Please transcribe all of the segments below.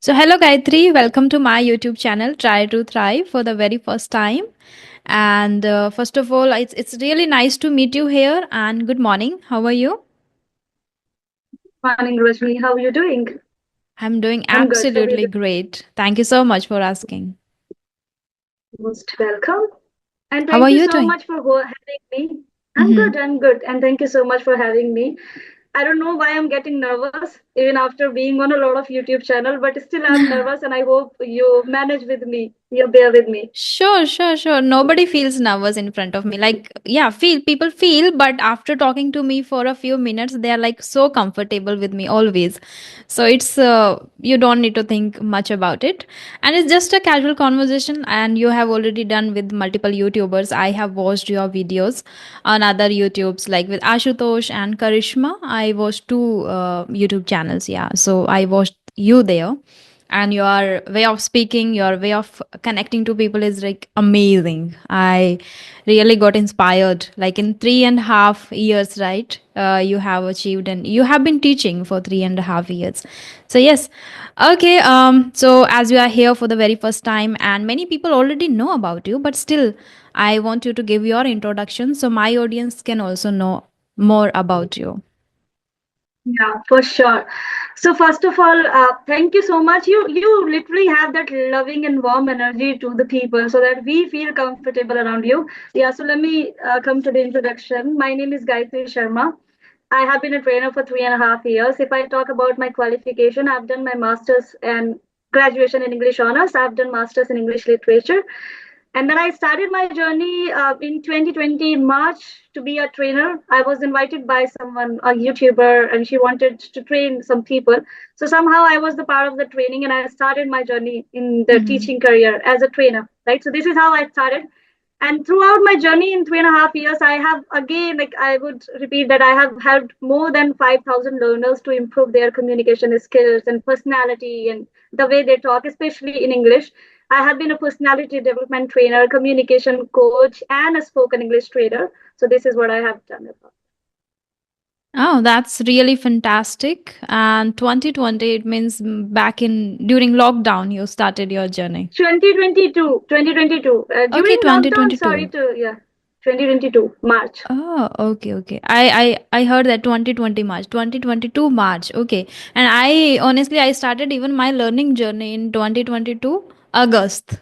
So, hello Gayatri, welcome to my YouTube channel, Try to Thrive, for the very first time. And first of all, it's really nice to meet you here. And good morning. How are you? Morning, Rashmi. How are you doing? I'm doing I'm good. How are you absolutely doing? great. Thank you so much for asking. Most welcome. And How are thank you you so doing? much for having me. I'm Mm-hmm. good. I'm good. And thank you so much for having me. I don't know why I'm getting nervous, even after being on a lot of YouTube channel, but still I'm nervous and I hope you manage with me. You bear with me. Sure. Nobody feels nervous in front of me. Like, yeah, people feel, but after talking to me for a few minutes, they are like so comfortable with me always. So it's you don't need to think much about it, and it's just a casual conversation. And you have already done with multiple YouTubers. I have watched your videos on other YouTubes, like with Ashutosh and Karishma. I watched two YouTube channels. Yeah, so I watched you there, and your way of speaking, your way of connecting to people is like amazing. I really got inspired, like in 3.5 years, right? You have achieved, and you have been teaching for 3.5 years. So yes. Okay. So as you are here for the very first time, and many people already know about you, but still I want you to give your introduction so my audience can also know more about you. Yeah, for sure. So first of all, thank you so much. You literally have that loving and warm energy to the people, so that we feel comfortable around you. Yeah. So let me come to the introduction. My name is Gayatri Sharma. I have been a trainer for 3.5 years. If I talk about my qualification, I've done my master's and graduation in English honors. I've done master's in English literature. And then I started my journey in 2020 March to be a trainer. I was invited by someone, a YouTuber, and she wanted to train some people. So somehow I was the part of the training, and I started my journey in the Mm-hmm. teaching career as a trainer. Right. So this is how I started. And throughout my journey in 3.5 years, I have again, like I would repeat that I have helped more than 5,000 learners to improve their communication skills and personality and the way they talk, especially in English. I have been a personality development trainer, communication coach, and a spoken English trainer. So this is what I have done. Oh, that's really fantastic. And 2020, it means back in during lockdown, you started your journey. 2022, Okay, during lockdown, sorry 2022. to, yeah, 2022, March. Oh, okay. I heard that 2020 March, 2022 March. Okay. And I started even my learning journey in 2022 August.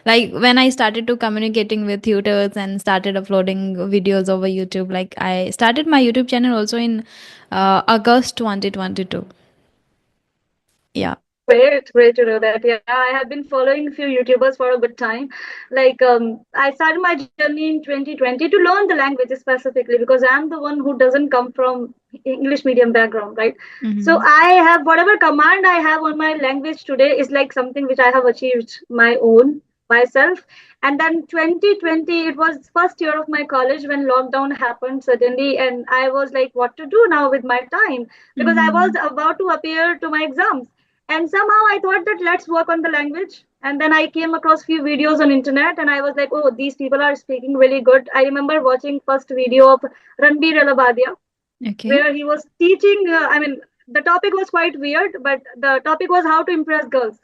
Like when I started to communicating with tutors and started uploading videos over YouTube. Like I started my YouTube channel also in August 2022. Yeah. Great to know that. Yeah, I have been following a few YouTubers for a good time. Like, I started my journey in 2020 to learn the language specifically because I'm the one who doesn't come from English medium background, right? So Mm-hmm. I have whatever command I have on my language today is like something which I have achieved my own myself. And then 2020, it was first year of my college when lockdown happened suddenly, and I was like, what to do now with my time? Because I was Mm-hmm. about to appear to my exams, and somehow I thought that let's work on the language. And then I came across few videos on internet, and I was like, oh, these people are speaking really good. I remember watching first video of Ranbir Alabadia, Okay. where he was teaching. I mean, the topic was quite weird, but the topic was how to impress girls.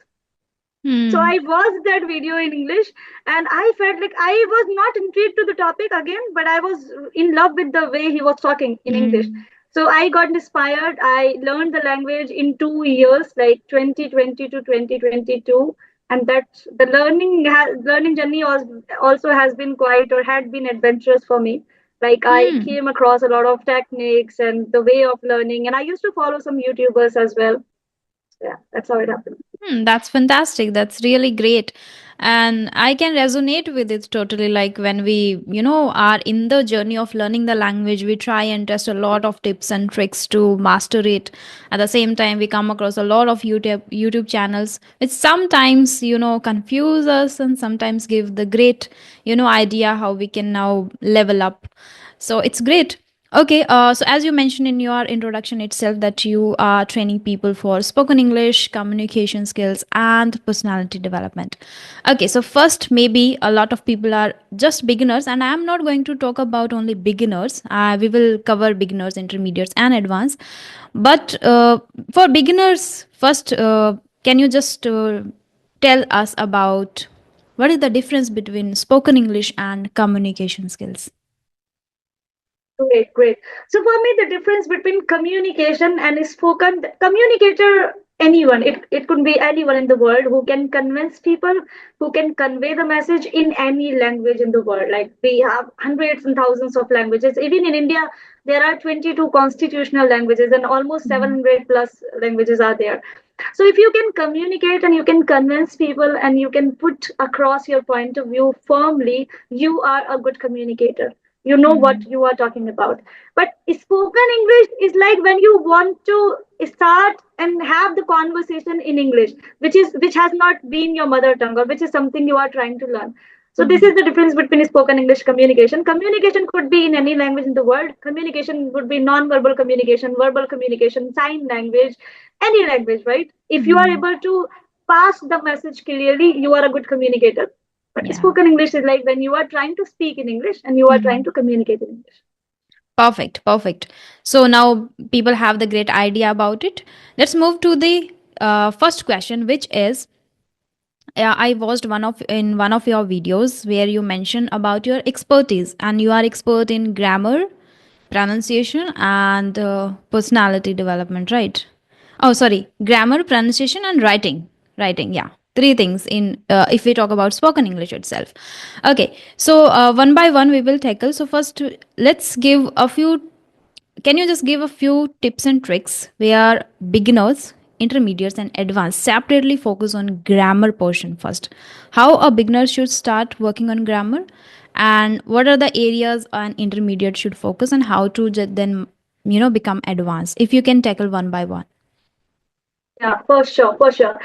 So Hmm. I watched that video in English, and I felt like I was not intrigued to the topic again, but I was in love with the way he was talking in English. Hmm. So I got inspired. I learned the language in 2 years, like 2020 to 2022, and that the learning journey was also has been quite or had been adventurous for me. Like I Hmm. came across a lot of techniques and the way of learning, and I used to follow some YouTubers as well. Yeah, that's how it happened. That's fantastic. That's really great. And I can resonate with it totally. Like when we, are in the journey of learning the language, we try and test a lot of tips and tricks to master it. At the same time, we come across a lot of YouTube channels, which sometimes, confuse us and sometimes give the great, idea how we can now level up. So it's great. Okay, so as you mentioned in your introduction itself, that you are training people for spoken English, communication skills, and personality development. Okay, so first, maybe a lot of people are just beginners, and I'm not going to talk about only beginners. We will cover beginners, intermediates, and advanced. But for beginners, first, Can you just tell us about what is the difference between spoken English and communication skills? Great, great. So for me, the difference between communication and spoken communicator, anyone, it could be anyone in the world who can convince people, who can convey the message in any language in the world. Like we have hundreds and thousands of languages. Even in India, there are 22 constitutional languages and almost Mhm. 700 plus languages are there. So if you can communicate and you can convince people and you can put across your point of view firmly, you are a good communicator. You know what Mhm. you are talking about. But spoken English is like when you want to start and have the conversation in English, which has not been your mother tongue or which is something you are trying to learn. So this Mhm. is the difference between spoken English communication. Communication could be in any language in the world. Communication would be non-verbal communication, verbal communication, sign language, any language, right? If you are Mhm. able to pass the message clearly, you are a good communicator. But Yeah. spoken English is like when you are trying to speak in English and you are trying Mhm. to communicate in English. Perfect, perfect. So now people have the great idea about it. Let's move to the first question, which is I watched one of your videos where you mentioned about your expertise, and you are expert in grammar, pronunciation, and personality development, right? Oh, sorry, grammar, pronunciation, and writing. Writing, yeah, three things in if we talk about spoken English itself. Okay, so one by one we will tackle. So first, let's give a few. Can you just give a few tips and tricks where beginners, intermediates, and advanced separately focus on grammar portion first? How a beginner should start working on grammar, and what are the areas an intermediate should focus, and how to then become advanced? If you can tackle one by one. Yeah, for sure, for sure.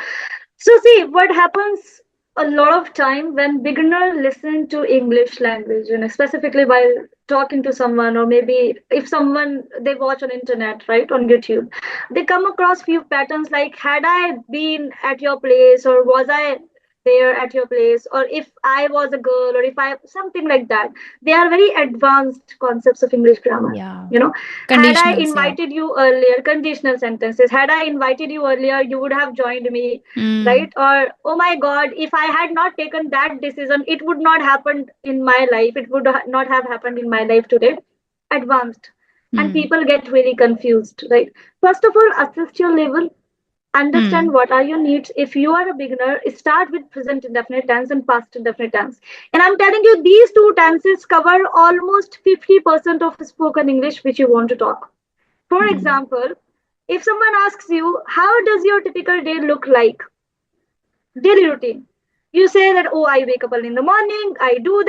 So see, what happens a lot of time when beginner listen to English language, specifically while talking to someone, or maybe if someone they watch on internet, right, on YouTube, they come across few patterns like had I been at your place, or was I there at your place, or if I was a girl, or if I something like that. They are very advanced concepts of English grammar. Yeah. You know, had I Conditionals, yeah. invited you earlier, conditional sentences. Had I invited you earlier, you would have joined me, Mm. right? Or oh my god, if I had not taken that decision, it would not happen in my life, it would not have happened in my life today. Advanced. And Mm. people get really confused, right? First of all, assess your level. Understand Mm. what are your needs. If you are a beginner, start with present indefinite tense and past indefinite tense. And I'm telling you, these two tenses cover almost 50% of spoken English which you want to talk. For Mm. example, if someone asks you, how does your typical day look like? Daily routine. You say that, oh, I wake up early in the morning, I do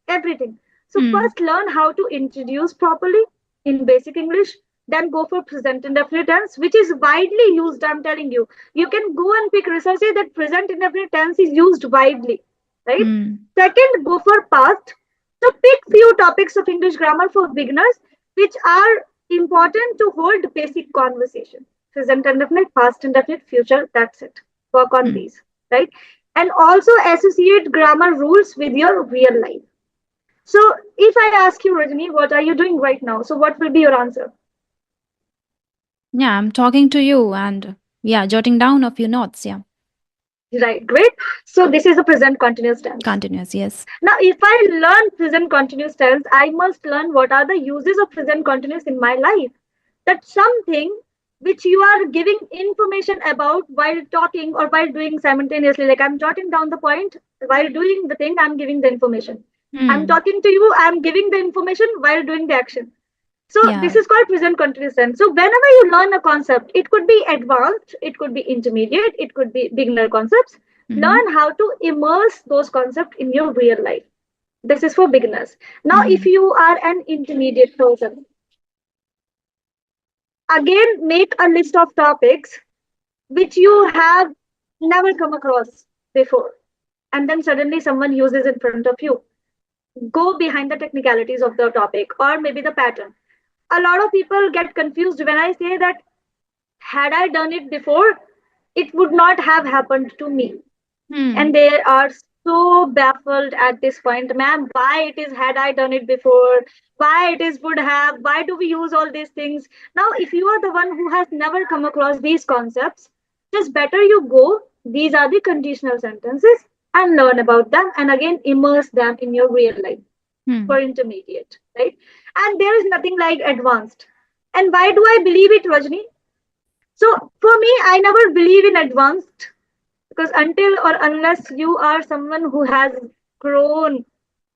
everything. So Mm. first learn how to introduce properly in basic English, then go for present indefinite tense, which is widely used. I'm telling you, you can go and pick resources that present indefinite tense is used widely, right? Mm. Second, go for past. So pick few topics of English grammar for beginners, which are important to hold basic conversation. Present indefinite, past indefinite, future. That's it. Work on Mm. these, right? And also associate grammar rules with your real life. So if I ask you, Rajni, what are you doing right now? So what will be your answer? Yeah, I'm talking to you and yeah, jotting down a few notes. Yeah, Right, great. So this is a present continuous tense. continuous. Yes. Now, if I learn present continuous tense, I must learn what are the uses of present continuous in my life. That's something which you are giving information about while talking or while doing simultaneously. Like I'm jotting down the point while doing the thing, I'm giving the information. I'm Mm. talking to you, I'm giving the information while doing the action. So this Yeah. is called present continuous tense. So whenever you learn a concept, it could be advanced, it could be intermediate, it could be beginner concepts. Mm-hmm. Learn how to immerse those concepts in your real life. This is for beginners. Now, if Mm-hmm. you are an intermediate person, again make a list of topics which you have never come across before, and then suddenly someone uses in front of you. Go behind the technicalities of the topic or maybe the pattern. A lot of people get confused when I say that had I done it before, it would not have happened to me. And Mm. they are so baffled at this point, ma'am, why it is had I done it before, why it is would have, why do we use all these things? Now if you are the one who has never come across these concepts, Just better you go. These are the conditional sentences and learn about them and again immerse them in your real life for Hmm. intermediate, right? And there is nothing like advanced. And why do I believe it, Rajni? So for me, I never believe in advanced because until or unless you are someone who has grown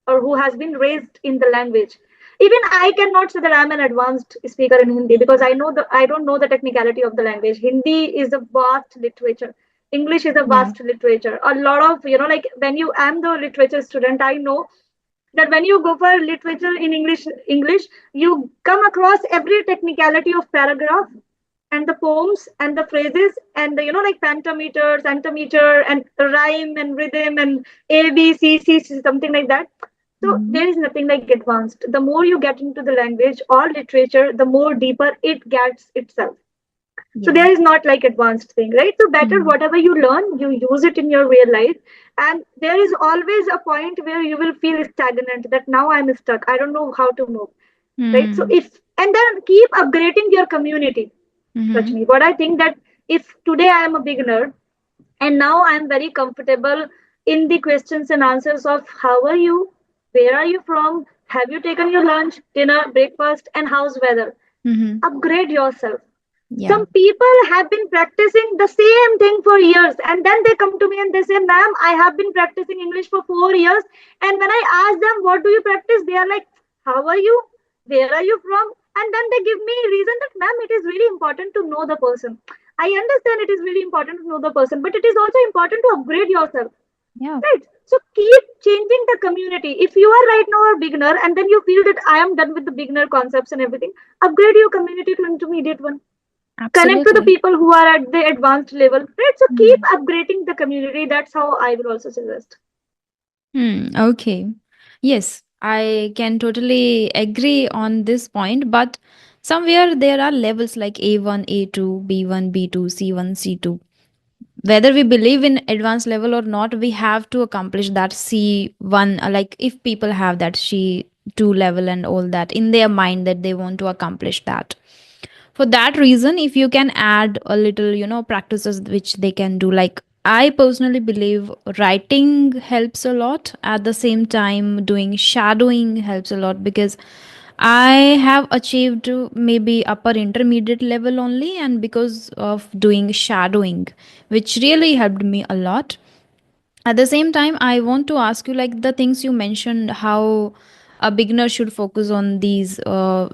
or who has been raised in the language, even I cannot say that I'm an advanced speaker in Hindi because I don't know the technicality of the language. Hindi is a vast literature. English is a Yeah. vast literature. A lot of, like when you am the literature student, I know that when you go for literature in English, you come across every technicality of paragraph and the poems and the phrases and the like pentameter, centimeter, and rhyme and rhythm and A B C C C something like that. So Hmm. there is nothing like advanced. The more you get into the language or literature, the more deeper it gets itself. So Yeah. there is not like advanced thing, right? So better Hmm. whatever you learn, you use it in your real life. And there is always a point where you will feel stagnant that now I'm stuck. I don't know how to move. Right. So Hmm. if and then keep upgrading your community. Hmm. Rajni, what I think that if today I am a beginner and now I'm very comfortable in the questions and answers of how are you, where are you from, have you taken your lunch, dinner, breakfast, and how's weather? Hmm. Upgrade yourself. Yeah. Some people have been practicing the same thing for years and then they come to me and they say, ma'am, I have been practicing English for 4 years. And when I ask them, what do you practice? They are like, how are you? Where are you from? And then they give me reason that, ma'am, it is really important to know the person. I understand it is really important to know the person, but it is also important to upgrade yourself. Yeah. Right. So keep changing the community. If you are right now a beginner and then you feel that I am done with the beginner concepts and everything, upgrade your community to intermediate one. Connect to the Absolutely. people who are at the advanced level, right? So keep Hmm. upgrading the community. That's how I will also suggest. Hmm. Okay. Yes, I can totally agree on this point, but somewhere there are levels like A1, A2, B1, B2, C1, C2. Whether we believe in advanced level or not, we have to accomplish that C1. Like if people have that C2 level and all that in their mind that they want to accomplish that. For that reason, if you can add a little, practices which they can do, like I personally believe writing helps a lot. At the same time, doing shadowing helps a lot because I have achieved maybe upper intermediate level only, and because of doing shadowing, which really helped me a lot. At the same time, I want to ask you, like the things you mentioned, how a beginner should focus on these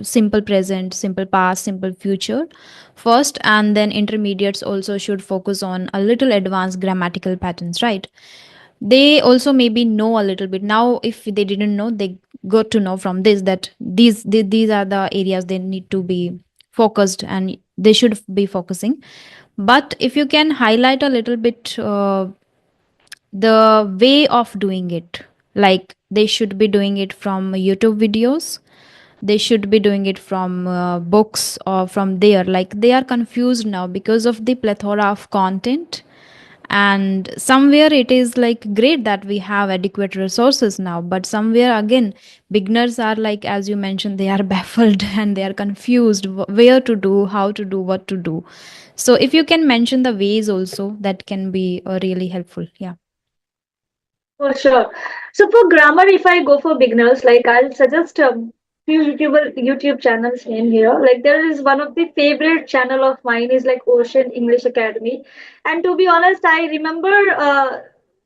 simple present, simple past, simple future first, and then intermediates also should focus on a little advanced grammatical patterns, right? They also maybe know a little bit now. If they didn't know, they got to know from this that these are the areas they need to be focused and they should be focusing. But if you can highlight a little bit the way of doing it, like they should be doing it from YouTube videos, they should be doing it from books or from there, like they are confused now because of the plethora of content. And somewhere it is like great that we have adequate resources now, but somewhere again beginners are like, as you mentioned, they are baffled and they are confused where to do, how to do, what to do. So if you can mention the ways also, that can be really helpful. Yeah. For sure. So for grammar, if I go for beginners, like I'll suggest few YouTube channels name here. Like there is one of the favorite channel of mine is like Ocean English Academy. And to be honest, I remember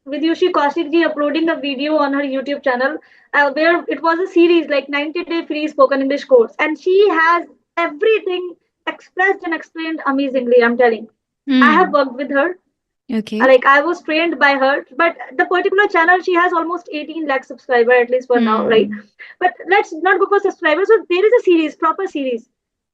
Vidyushi Kaushik ji uploading a video on her YouTube channel where it was a series like 90-day free spoken English course. And she has everything expressed and explained amazingly, I'm telling. I have Hmm. worked with her Okay. like I was trained by her, but the particular channel she has almost 18 lakh subscriber at least for now, right? Hmm. But let's not go for subscribers. So there is a series, proper series,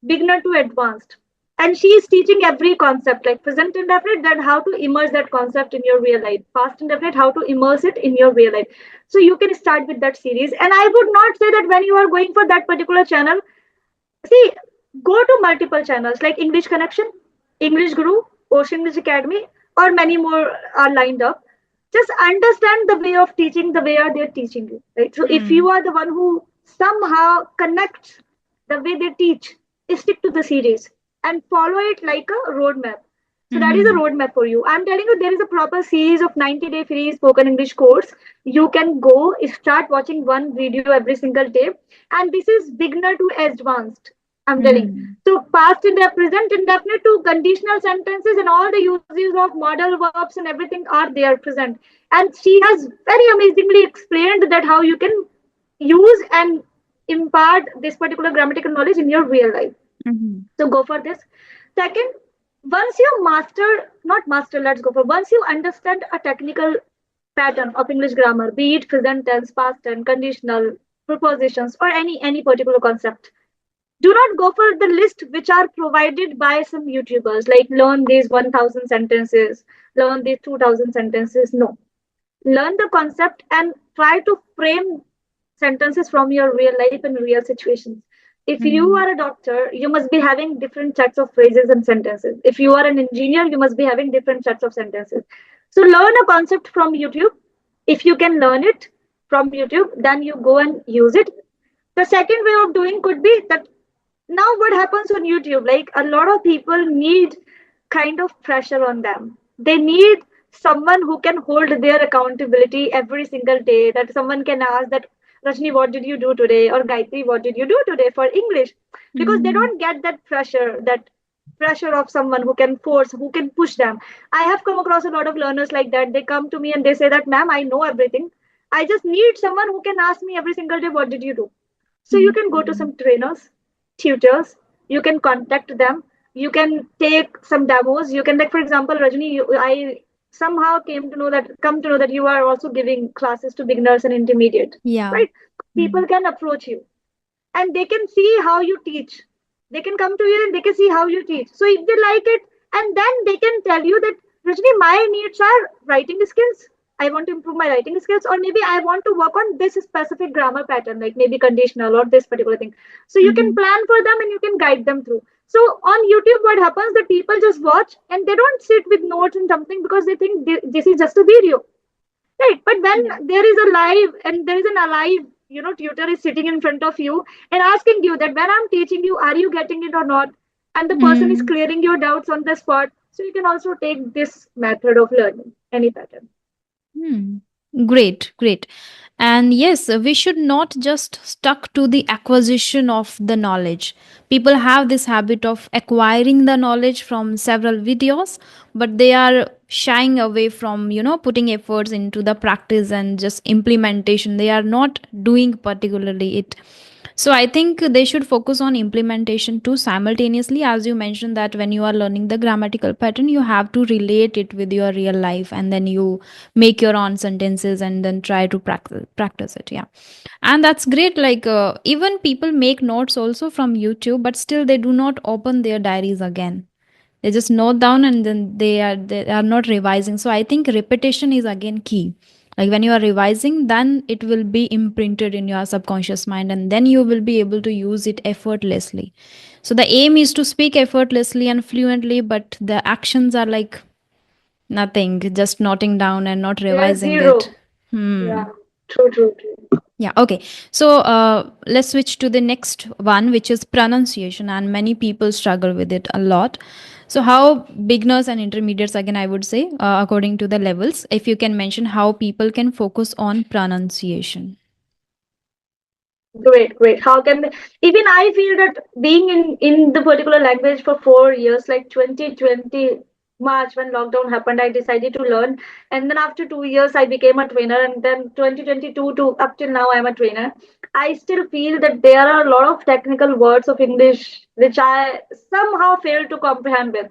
beginner to advanced, and she is teaching every concept like present indefinite, that how to immerse that concept in your real life, past indefinite, how to immerse it in your real life. So you can start with that series, and I would not say that when you are going for that particular channel, see, go to multiple channels like English Connection, English Guru, Ocean English Academy, or many more are lined up. Just understand the way of teaching, the way are they teaching you, right? So if you Hmm. are the one who somehow connects the way they teach, stick to the series and follow it like a roadmap. So that is a roadmap for you. I'm telling you, there is a proper series of 90-day free spoken English course. You can go start watching one video every single day, and this is beginner to advanced. I'm telling. So past and present indefinite to conditional sentences and all the uses of modal verbs and everything are there present. And she has very amazingly explained that how you can use and impart this particular grammatical knowledge in your real life. So go for this. Second, once you not master, once you understand a technical pattern of English grammar, be it present tense, past tense, conditional, prepositions, or any particular concept, do not go for the list which are provided by some YouTubers, like learn these 1000 sentences, learn these 2000 sentences. No. Learn the concept and try to frame sentences from your real life and real situations. If you are a doctor, you must be having different sets of phrases and sentences. If you are an engineer, you must be having different sets of sentences. So learn a concept from YouTube. If you can learn it from YouTube, then you go and use it. The second way of doing could be that now what happens on YouTube, like a lot of people need kind of pressure on them. They need someone who can hold their accountability every single day, that someone can ask that, Rajni, what did you do today? Or Gayatri, what did you do today for English? Because they don't get that pressure of someone who can force, who can push them. I have come across a lot of learners like that. They come to me and they say that, ma'am, I know everything. I just need someone who can ask me every single day, what did you do? So you can go to some trainers, tutors, you can contact them, you can take some demos. You can, like, for example, Rajni, I somehow come to know that you are also giving classes to beginners and intermediate. Yeah. Right? People can approach you and they can see how you teach. They can come to you and they can see how you teach. So if they like it, and then they can tell you that, Rajni, my needs are writing skills. I want to improve my writing skills, or maybe I want to work on this specific grammar pattern, like maybe conditional or this particular thing. So you can plan for them and you can guide them through. So on YouTube, what happens that people just watch and they don't sit with notes and something because they think this is just a video, right? But when there is a live and there is an alive, tutor is sitting in front of you and asking you that when I'm teaching you, are you getting it or not? And the person is clearing your doubts on the spot. So you can also take this method of learning, any pattern. Great, great. And yes, we should not just stuck to the acquisition of the knowledge. People have this habit of acquiring the knowledge from several videos, but they are shying away from, putting efforts into the practice and just implementation. They are not doing particularly it. So I think they should focus on implementation too simultaneously. As you mentioned that when you are learning the grammatical pattern, you have to relate it with your real life, and then you make your own sentences and then try to practice it. Yeah. And that's great. Like even people make notes also from YouTube, but still they do not open their diaries again. They just note down and then they are not revising. So I think repetition is again key. Like when you are revising, then it will be imprinted in your subconscious mind, and then you will be able to use it effortlessly. So the aim is to speak effortlessly and fluently, but the actions are like nothing, just noting down and not revising Zero. it. Yeah, true. Yeah, okay. So let's switch to the next one, which is pronunciation, and many people struggle with it a lot. So, how beginners and intermediates, again, I would say, according to the levels, if you can mention how people can focus on pronunciation. Great. How can even I feel that being in the particular language for 4 years, like 2020 March when lockdown happened, I decided to learn, and then after 2 years I became a trainer, and then 2022 to up till now I'm a trainer. I still feel that there are a lot of technical words of English which I somehow fail to comprehend with,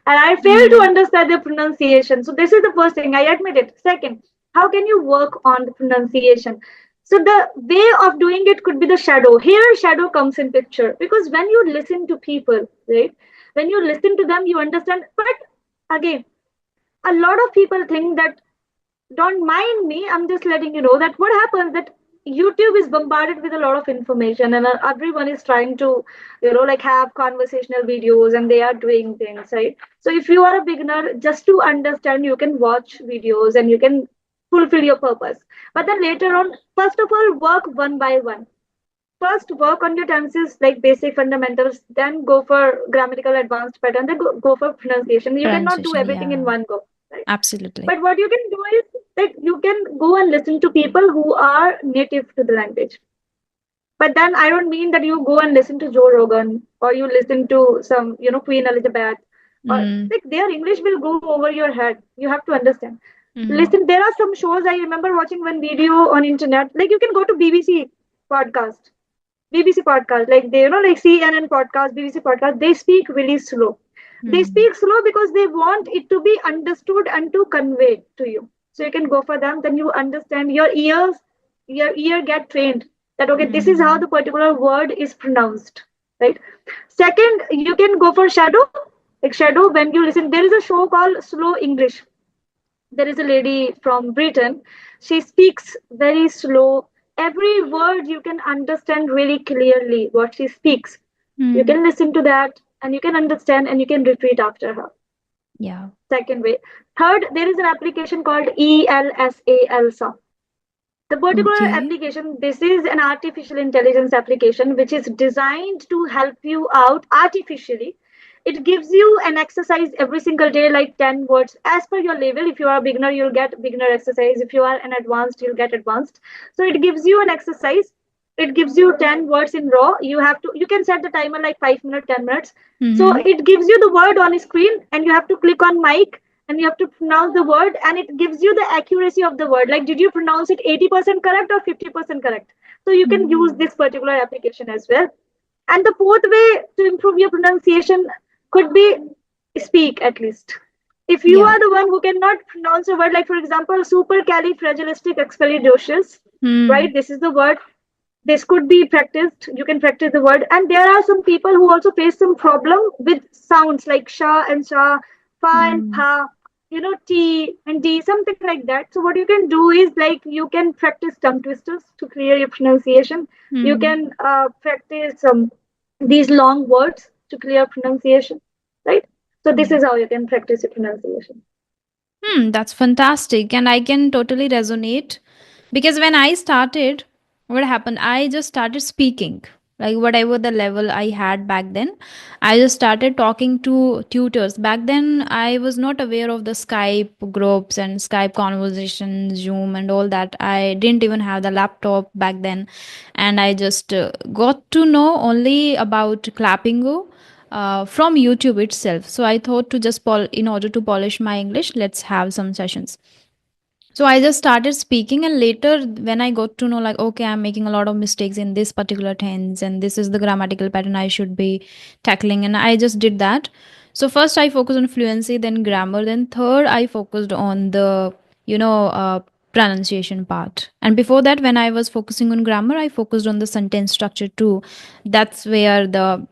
and I fail to understand the pronunciation. So this is the first thing, I admit it. Second, how can you work on the pronunciation? So the way of doing it could be the shadow. Here, shadow comes in picture, because when you listen to people, right? When you listen to them, you understand. But again, a lot of people think that, don't mind me, I'm just letting you know that what happens that YouTube is bombarded with a lot of information, and everyone is trying to, like have conversational videos, and they are doing things, right? So if you are a beginner, just to understand, you can watch videos and you can fulfill your purpose. But then later on, first of all, work one by one. first work on your tenses, like basic fundamentals, then go for grammatical advanced pattern, then go for pronunciation. You cannot do Pronunciation, everything in yeah, one go, right? absolutely. But what you can do is that you can go and listen to people who are native to the language. But then I don't mean that you go and listen to Joe Rogan or you listen to some, Queen Elizabeth, or Mm, like their English will go over your head. You have to understand. mm, Listen, there are some shows I remember watching one video on internet. Like you can go to podcast, BBC podcast, like they, like CNN podcast, BBC podcast. They speak really slow. They mm, speak slow because they want it to be understood and to convey to you. So you can go for them. Then you understand your ear get trained that okay, this is how mm, the particular word is pronounced, right? Second, you can go for shadow. Like shadow, when you listen, there is a show called Slow English. There is a lady from Britain. She speaks very slow. Every word you can understand really clearly what she speaks. You mm, can listen to that and you can understand and you can repeat after her. yeah. Second way. Third, there is an application called ELSA. The particular Okay. application, this is an artificial intelligence application which is designed to help you out artificially. It gives you an exercise every single day, like 10 words as per your level. If you are a beginner, you'll get beginner exercise. If you are an advanced, you'll get advanced. So it gives you an exercise. It gives you 10 words in raw. You can set the timer like 5 minutes, 10 minutes. So Mm-hmm. it gives you the word on screen and you have to click on mic and you have to pronounce the word and it gives you the accuracy of the word, like did you pronounce it 80% correct or 50% correct. So you can use Mm, this particular application as well. And the fourth way to improve your pronunciation could be speak at least. If you yeah. are the one who cannot pronounce a word, like for example supercalifragilisticexpialidocious, Mm, right, this is the word. This could be practiced. You can practice the word. And there are some people who also face some problem with sounds like sha and sha, fa and mm, pa, t and d, something like that. So what you can do is like you can practice tongue twisters to clear your pronunciation. You mm, can practice these long words to clear pronunciation, right? So this yeah. is how you can practice your pronunciation. That's fantastic. And I can totally resonate because when I started, what happened? I just started speaking. Like whatever the level I had back then, I just started talking to tutors. Back then, I was not aware of the Skype groups and Skype conversations, Zoom, and all that. I didn't even have the laptop back then. And I just got to know only about Clappingo from YouTube itself. So I thought to just in order to polish my English, let's have some sessions. So I just started speaking, and later when I got to know, like, okay, I'm making a lot of mistakes in this particular tense, and this is the grammatical pattern I should be tackling, and I just did that. So first I focused on fluency, then grammar, then third I focused on the you know uh, pronunciation part. And before that, when I was focusing on grammar, I focused on the sentence structure too. That's where the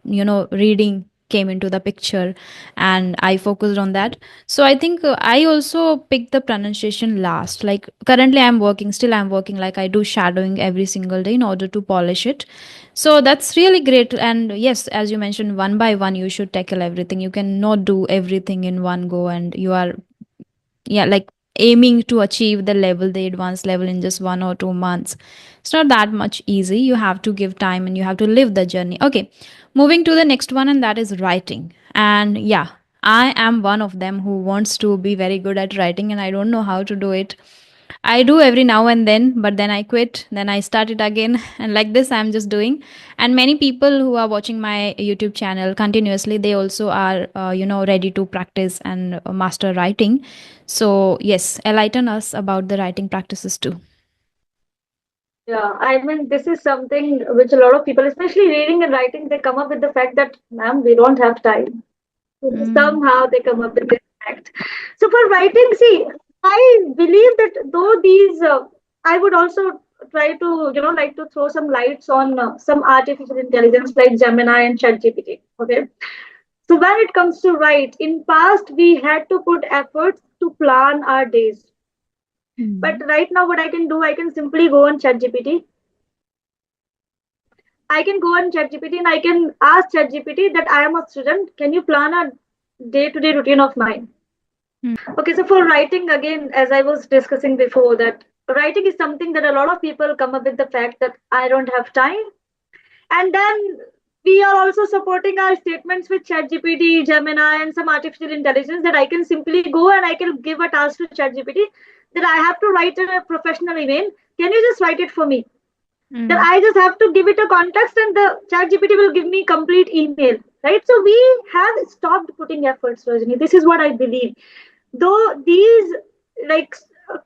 reading came into the picture, and I focused on that. So I think I also picked the pronunciation last. Like currently I'm working, like I do shadowing every single day in order to polish it. So that's really great. And yes, as you mentioned, one by one you should tackle everything. You cannot do everything in one go, and you are, yeah, like aiming to achieve the advanced level in just 1 or 2 months. It's not that much easy. You have to give time and you have to live the journey. Okay, moving to the next one, and that is writing. And yeah, I am one of them who wants to be very good at writing, and I don't know how to do it. I do every now and then, but then I quit, then I start it again, and like this, I'm just doing. And many people who are watching my YouTube channel continuously, they also are, ready to practice and master writing. So, yes, enlighten us about the writing practices too. Yeah, I mean, this is something which a lot of people, especially reading and writing, they come up with the fact that, ma'am, we don't have time. Mm, Somehow they come up with this fact. So for writing, see, I believe that though these, I would also try to, like to throw some lights on some artificial intelligence like Gemini and ChatGPT. Okay. So when it comes to write, in past we had to put efforts to plan our days. But mm, right now, what I can do, I can simply go on ChatGPT. I can go on ChatGPT and I can ask ChatGPT that I am a student. Can you plan a day-to-day routine of mine? mm, Okay, so for writing, again, as I was discussing before, that writing is something that a lot of people come up with the fact that I don't have time. And then we are also supporting our statements with ChatGPT, Gemini, and some artificial intelligence, that I can simply go and I can give a task to ChatGPT that I have to write a professional email. Can you just write it for me? Then Mm. I just have to give it a context and the ChatGPT will give me complete email, right? So we have stopped putting efforts, Rajni. This is what I believe. Though these like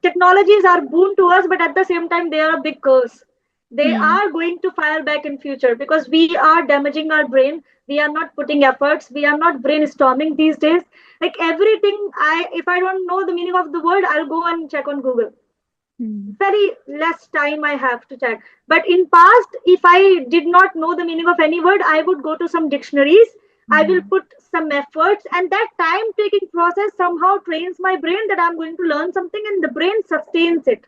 technologies are boon to us, but at the same time they are a big curse. They Mm. are going to fire back in future because we are damaging our brain. We are not putting efforts. We are not brainstorming these days. Like everything, if I don't know the meaning of the word, I'll go and check on Google. Mm. Very less time I have to check. But in past, if I did not know the meaning of any word, I would go to some dictionaries. I will Mm. put some efforts, and that time taking process somehow trains my brain that I'm going to learn something, and the brain sustains it.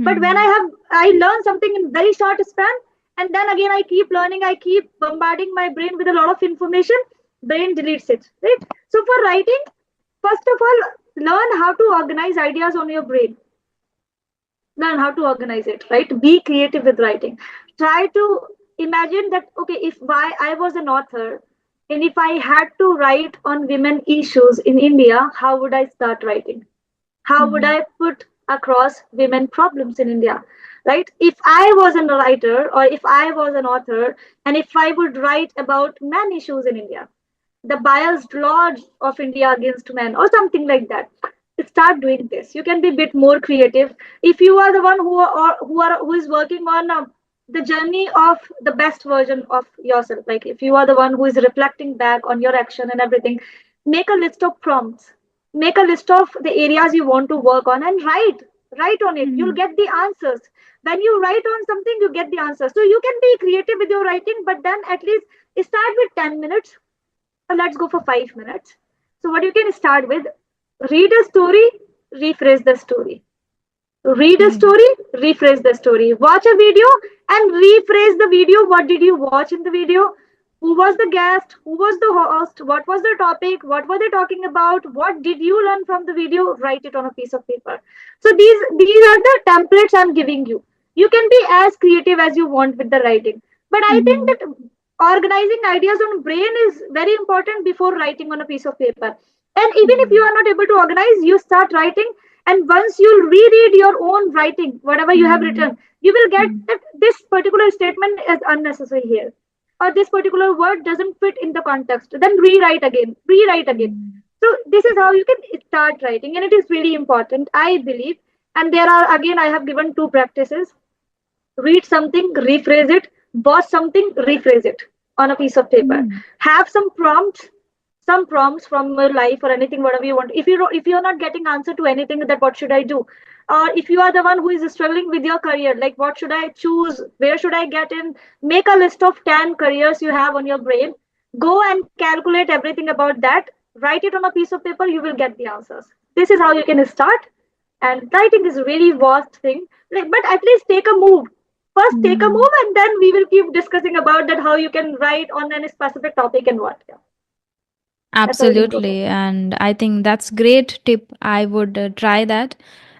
But when Mm. I learn something in very short span, and then again I keep learning, I keep bombarding my brain with a lot of information, brain deletes it, right? So for writing, first of all, learn how to organize ideas on your brain. Learn how to organize it, right? Be creative with writing. Try to imagine that, okay, if I was an author, and if I had to write on women issues in India, how would I start writing? How would Mm. I put across women problems in India, right? If I was a writer, or if I was an author, and if I would write about men issues in India, the biased laws of India against men, or something like that. Start doing this. You can be a bit more creative. If you are the one who is working on the journey of the best version of yourself, like if you are the one who is reflecting back on your action and everything, make a list of prompts. Make a list of the areas you want to work on and write on it. You'll Mm. get the answers. When you write on something, you get the answers. So you can be creative with your writing, but then at least start with 10 minutes. Let's go for 5 minutes. So, what you can start with, read a story, rephrase the story. Read a Okay. story, rephrase the story. Watch a video and rephrase the video. What did you watch in the video? Who was the guest? Who was the host? What was the topic? What were they talking about? What did you learn from the video? Write it on a piece of paper. So these are the templates I'm giving you. You can be as creative as you want with the writing. But I think Mm. that organizing ideas on brain is very important before writing on a piece of paper. And even if you Mm. are not able to organize, you start writing, and once you reread your own writing, whatever you have Mm. written, you will get Mm. that this particular statement is unnecessary here, or this particular word doesn't fit in the context. Then rewrite again. Mm. So this is how you can start writing, and it is really important, I believe. And there are, again, I have given two practices: read something, rephrase it; watch something, rephrase it on a piece of paper. Mm. Have some prompts from your life or anything, whatever you want. If you're not getting answer to anything, that what should I do? Or if you are the one who is struggling with your career, like what should I choose? Where should I get in? Make a list of 10 careers you have on your brain. Go and calculate everything about that. Write it on a piece of paper. You will get the answers. This is how you can start. And writing is a really vast thing. Like, but at least take a move. First, take a Mm. move, and then we will keep discussing about that, how you can write on a specific topic and what. Yeah, that's how you can go for. Absolutely. And I think that's great tip. I would try that.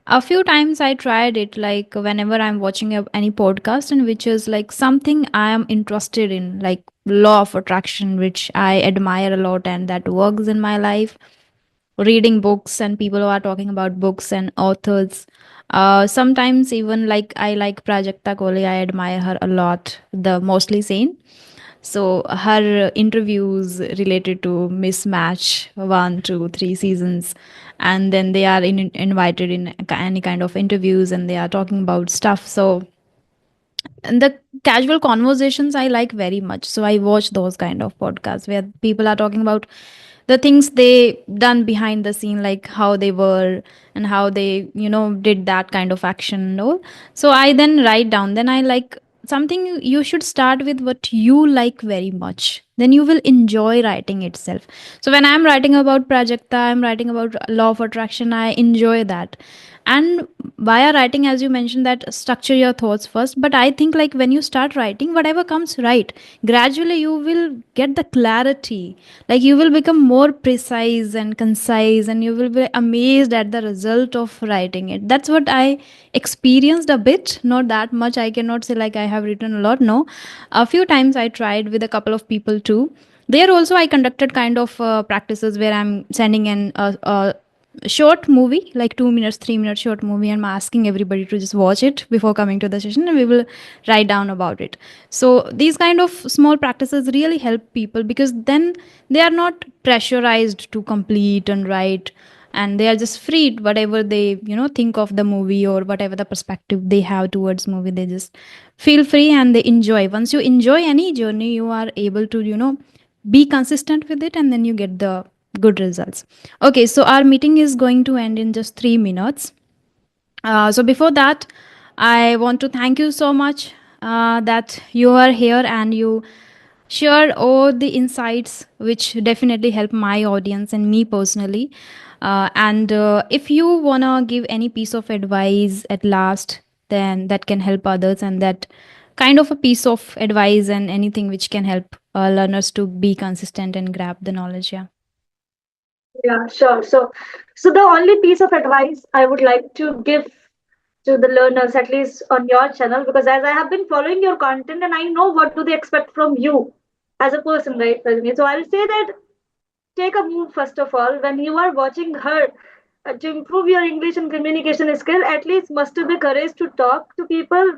A few times I tried it, like whenever I'm watching any podcast and which is like something I am interested in, like law of attraction, which I admire a lot and that works in my life. Reading books and people who are talking about books and authors. Sometimes even like I like Prajakta Kohli, I admire her a lot, the Mostly Sane. So her interviews related to Mismatch 1, 2, 3 seasons, and then they are invited in any kind of interviews and they are talking about stuff. So and the casual conversations I like very much. So I watch those kind of podcasts where people are talking about the things they done behind the scene, like how they were and how they did that kind of action and all. So I then write down, then I like something, you should start with what you like very much. then you will enjoy writing itself. So when I'm writing about Prajakta, I'm writing about law of attraction, I enjoy that. And via writing, as you mentioned, that structure your thoughts first, but I think like when you start writing, whatever comes, right, gradually you will get the clarity, like you will become more precise and concise, and you will be amazed at the result of writing it. That's what I experienced a bit, not that much. I cannot say like I have written a lot. No, a few times I tried with a couple of people too. There also I conducted kind of practices where I'm sending in a short movie, like 2 minutes, 3 minutes short movie. I'm asking everybody to just watch it before coming to the session, and we will write down about it. So these kind of small practices really help people, because then they are not pressurized to complete and write, and they are just free, whatever they think of the movie, or whatever the perspective they have towards movie, they just feel free and they enjoy. Once you enjoy any journey, you are able to be consistent with it, and then you get the good results. Okay, so our meeting is going to end in just 3 minutes. So before that, I want to thank you so much that you are here and you share all the insights which definitely help my audience and me personally. And if you want to give any piece of advice at last, then that can help others, and that kind of a piece of advice and anything which can help learners to be consistent and grab the knowledge. Yeah. Yeah, sure. So the only piece of advice I would like to give to the learners, at least on your channel, because as I have been following your content and I know what do they expect from you as a person, right, Rajni? So I'll say that take a move first of all when you are watching her to improve your English and communication skill. At least muster the courage to talk to people.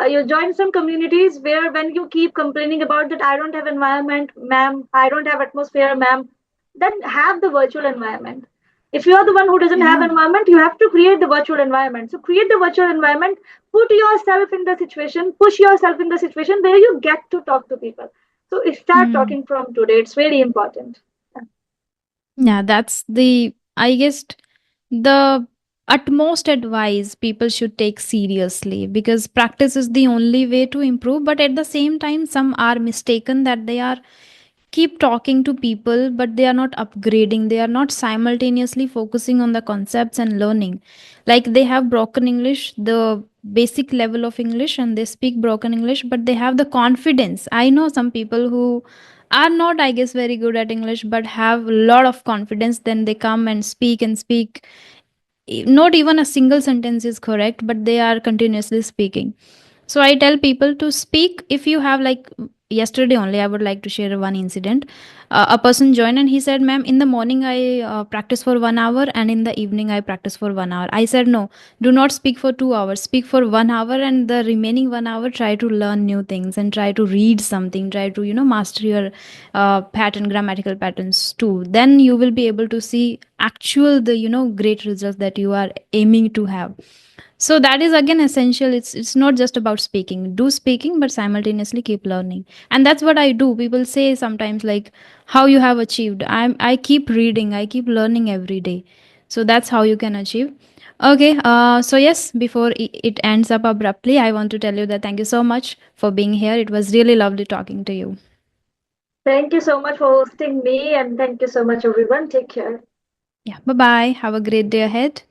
You join some communities where when you keep complaining about that I don't have environment, ma'am, I don't have atmosphere, ma'am, then have the virtual environment. If you are the one who doesn't have Yeah. environment, you have to create the virtual environment. So create the virtual environment, put yourself in the situation, push yourself in the situation where you get to talk to people. So start Hmm. talking from today. It's very important. Yeah, that's the, I guess, the utmost advice people should take seriously, because practice is the only way to improve. But at the same time, some are mistaken that they are keep talking to people, but they are not upgrading. They are not simultaneously focusing on the concepts and learning. Like they have broken English, the basic level of English, and they speak broken English, but they have the confidence. I know some people who are not, I guess, very good at English, but have a lot of confidence. Then they come and speak. Not even a single sentence is correct, but they are continuously speaking. So I tell people to speak. If you have, like, yesterday only, I would like to share one incident. A person joined and he said, "Ma'am, in the morning I practice for 1 hour, and in the evening I practice for 1 hour." I said, "No, do not speak for 2 hours. Speak for 1 hour, and the remaining 1 hour try to learn new things and try to read something. Try to master your grammatical patterns too. Then you will be able to see actual the great results that you are aiming to have." So that is again essential. It's not just about speaking. Do speaking, but simultaneously keep learning. And that's what I do. People say sometimes like, how you have achieved. I keep reading, I keep learning every day. So that's how you can achieve. Okay, so yes, before it ends up abruptly, I want to tell you that thank you so much for being here. It was really lovely talking to you. Thank you so much for hosting me, and thank you so much, everyone. Take care. Yeah, bye bye. Have a great day ahead.